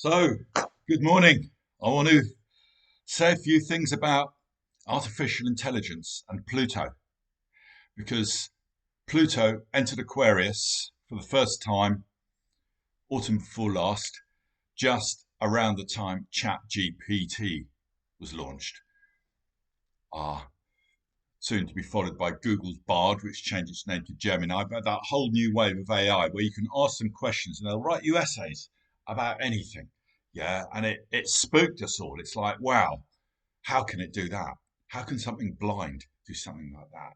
So, good morning. I want to say a few things about artificial intelligence and Pluto because Pluto entered Aquarius for the first time autumn before last, just around the time ChatGPT was launched. Soon to be followed by Google's Bard, which changed its name to Gemini, but that whole new wave of AI where you can ask them questions and they'll write you essays about anything. Yeah, and it spooked us all. It's like, wow, how can it do that? How can something blind do something like that?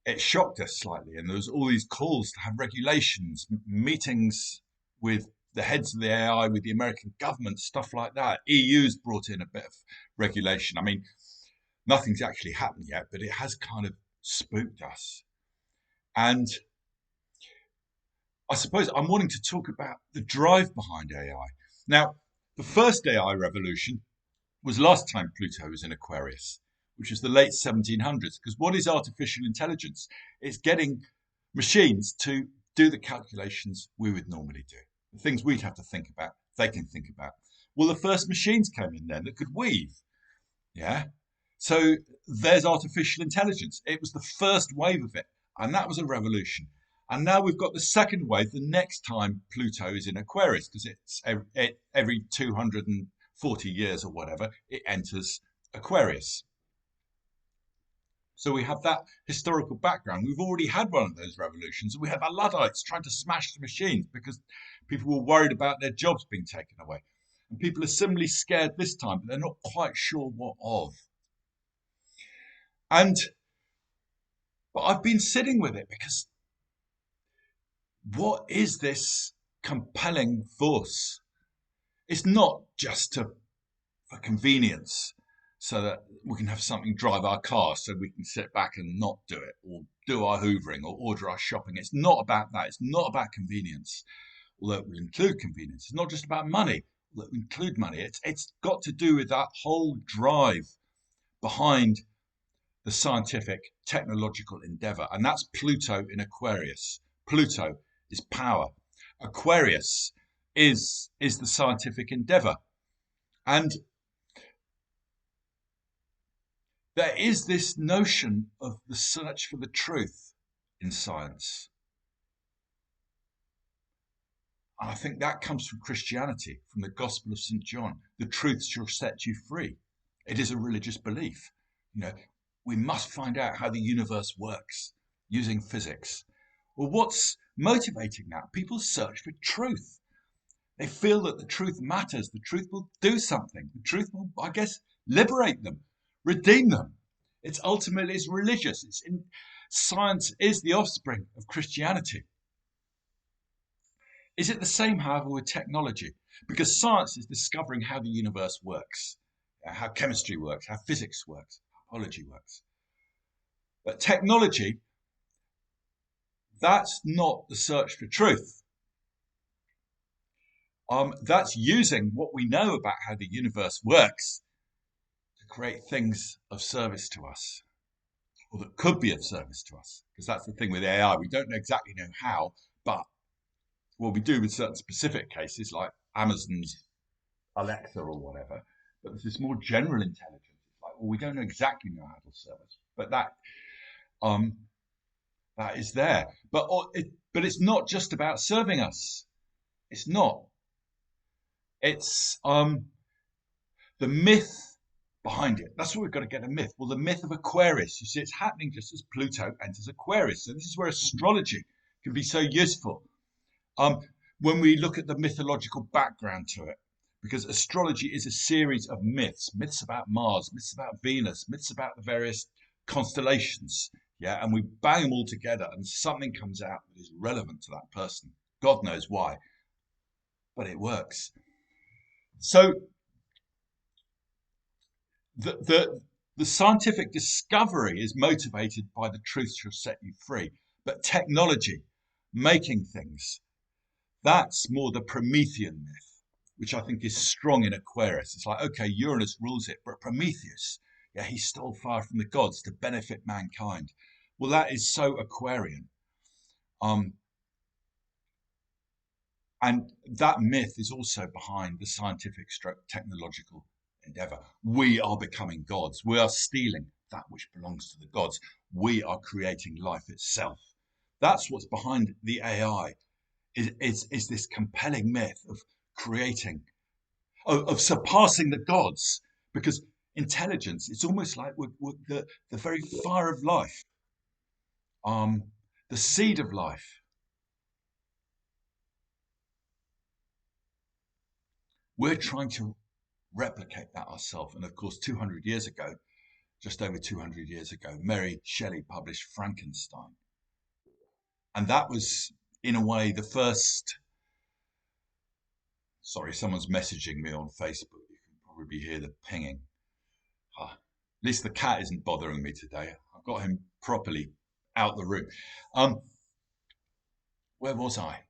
It shocked us slightly. And there was all these calls to have regulations, meetings with the heads of the AI, with the American government, stuff like that. EU's brought in a bit of regulation. I mean, nothing's actually happened yet, but it has kind of spooked us. And I suppose I'm wanting to talk about the drive behind AI. Now, the first AI revolution was last time Pluto was in Aquarius, which was the late 1700s. Because what is artificial intelligence? It's getting machines to do the calculations we would normally do. The things we'd have to think about, they can think about. Well, the first machines came in then that could weave. Yeah. So there's artificial intelligence. It was the first wave of it, and that was a revolution. And now we've got the second wave the next time Pluto is in Aquarius, because it's every 240 years or whatever, it enters Aquarius. So we have that historical background. We've already had one of those revolutions. We had the Luddites trying to smash the machines because people were worried about their jobs being taken away. And people are similarly scared this time, but they're not quite sure what of. But I've been sitting with it because what is this compelling force? It's not just for convenience so that we can have something drive our car so we can sit back and not do it or do our hoovering or order our shopping. It's not about that. It's not about convenience, although it will include convenience. It's not just about money, although it will include money. It's got to do with that whole drive behind the scientific technological endeavor, and that's Pluto in Aquarius. Pluto is power. Aquarius is the scientific endeavor. And there is this notion of the search for the truth in science. And I think that comes from Christianity, from the Gospel of St. John. The truth shall set you free. It is a religious belief. We must find out how the universe works using physics. Well, what's motivating that? People search for truth. They feel that the truth matters. The truth will do something. The truth will, I guess, liberate them, redeem them. It's religious. Science is the offspring of Christianity. Is it the same, however, with technology? Because science is discovering how the universe works, how chemistry works, how physics works, how biology works. But technology, that's not the search for truth. That's using what we know about how the universe works to create things of service to us, or that could be of service to us. Because that's the thing with AI. We don't exactly know how, but what we do with certain specific cases, like Amazon's Alexa or whatever, but there's this more general intelligence. It's like, well, we don't exactly know how to serve us, but that is there. But it's not just about serving us. It's not. It's the myth behind it. That's what we've got to get a myth. Well, the myth of Aquarius. You see, it's happening just as Pluto enters Aquarius. So this is where astrology can be so useful. When we look at the mythological background to it, because astrology is a series of myths about Mars, myths about Venus, myths about the various constellations. Yeah, and we bang them all together and something comes out that is relevant to that person. God knows why, but it works. So the scientific discovery is motivated by the truth shall set you free. But technology, making things, that's more the Promethean myth, which I think is strong in Aquarius. It's like, okay, Uranus rules it, but Prometheus, yeah, he stole fire from the gods to benefit mankind. Well, that is so Aquarian. And that myth is also behind the scientific stroke technological endeavor. We are becoming gods. We are stealing that which belongs to the gods. We are creating life itself. That's what's behind the AI, is this compelling myth of creating, of surpassing the gods. Because intelligence, it's almost like we're the very fire of life, um, the seed of life. We're trying to replicate that ourselves. And of course, 200 years ago, just over 200 years ago, Mary Shelley published Frankenstein. And that was, in a way, the first. Sorry, someone's messaging me on Facebook. You can probably hear the pinging. At least the cat isn't bothering me today. I've got him properly out the room. Um, where was I?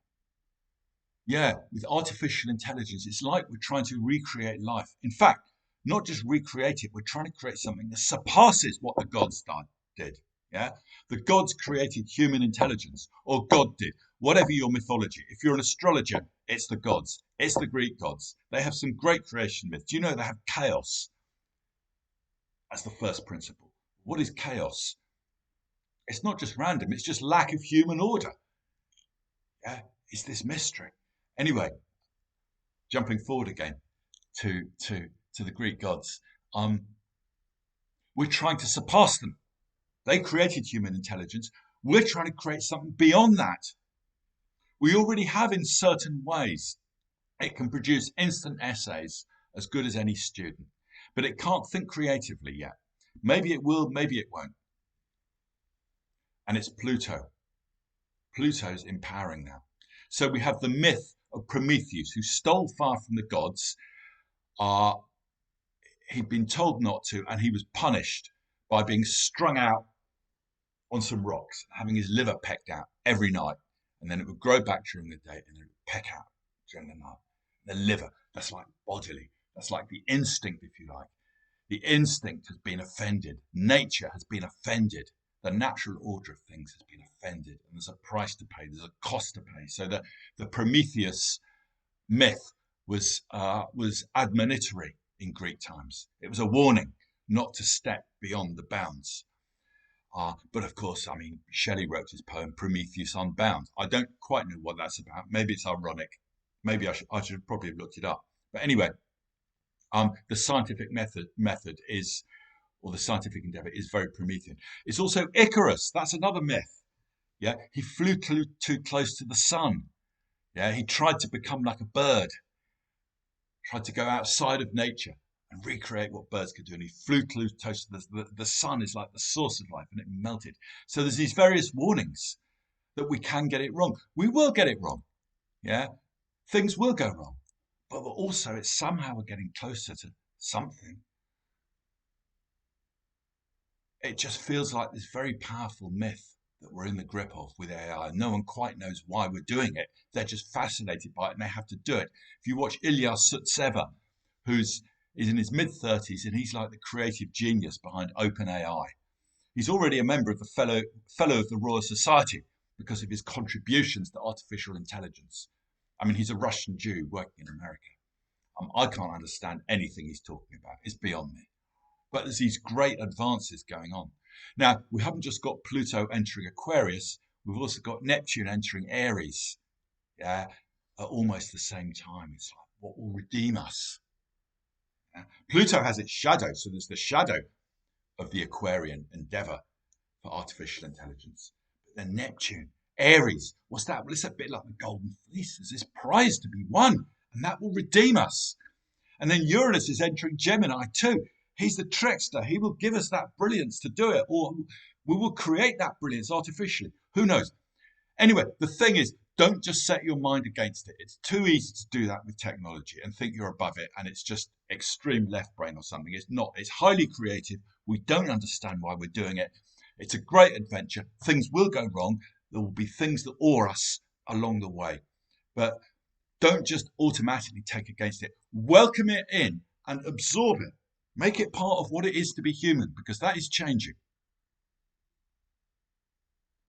Yeah, with artificial intelligence, it's like we're trying to recreate life. In fact, not just recreate it, we're trying to create something that surpasses what the gods did. Yeah, the gods created human intelligence, or God did, whatever your mythology. If you're an astrologer, it's the gods, it's the Greek gods. They have some great creation myths. Do you know they have chaos as the first principle? What is chaos? It's not just random, it's just lack of human order. Yeah, it's this mystery. Anyway, jumping forward again to the Greek gods, we're trying to surpass them. They created human intelligence. We're trying to create something beyond that. We already have in certain ways. It can produce instant essays as good as any student, but it can't think creatively yet. Maybe it will, maybe it won't. And it's Pluto. Pluto's empowering that. So we have the myth of Prometheus, who stole fire from the gods. He'd been told not to, and he was punished by being strung out on some rocks, having his liver pecked out every night. And then it would grow back during the day, and then it would peck out during the night. The liver, that's like bodily. That's like the instinct, if you like. The instinct has been offended. Nature has been offended. The natural order of things has been offended. And there's a price to pay. There's a cost to pay. So the Prometheus myth was admonitory in Greek times. It was a warning not to step beyond the bounds. But of course, I mean, Shelley wrote his poem Prometheus Unbound. I don't quite know what that's about. Maybe it's ironic. Maybe I should probably have looked it up. But anyway, the scientific method is, or the scientific endeavor is very Promethean. It's also Icarus. That's another myth. Yeah, he flew too close to the sun. Yeah, he tried to become like a bird. Tried to go outside of nature and recreate what birds could do. And he flew too close to the sun is like the source of life, and it melted. So there's these various warnings that we can get it wrong. We will get it wrong. Yeah, things will go wrong. But also, it's somehow we're getting closer to something. It just feels like this very powerful myth that we're in the grip of with AI. No one quite knows why we're doing it. They're just fascinated by it and they have to do it. If you watch Ilya Sutseva, who's in his mid-30s, and he's like the creative genius behind OpenAI. He's already a member of the fellow of the Royal Society because of his contributions to artificial intelligence. I mean, he's a Russian Jew working in America. I can't understand anything he's talking about. It's beyond me. But there's these great advances going on. Now, we haven't just got Pluto entering Aquarius, we've also got Neptune entering Aries. Yeah, at almost the same time. It's like, what will redeem us? Yeah. Pluto has its shadow, so there's the shadow of the Aquarian endeavor for artificial intelligence. But then Neptune, Aries, what's that? Well, it's a bit like the golden fleece. There's this prize to be won, and that will redeem us. And then Uranus is entering Gemini too. He's the trickster. He will give us that brilliance to do it, or we will create that brilliance artificially. Who knows? Anyway, the thing is, don't just set your mind against it. It's too easy to do that with technology and think you're above it and it's just extreme left brain or something. It's not. It's highly creative. We don't understand why we're doing it. It's a great adventure. Things will go wrong. There will be things that awe us along the way. But don't just automatically take against it. Welcome it in and absorb it. Make it part of what it is to be human, because that is changing.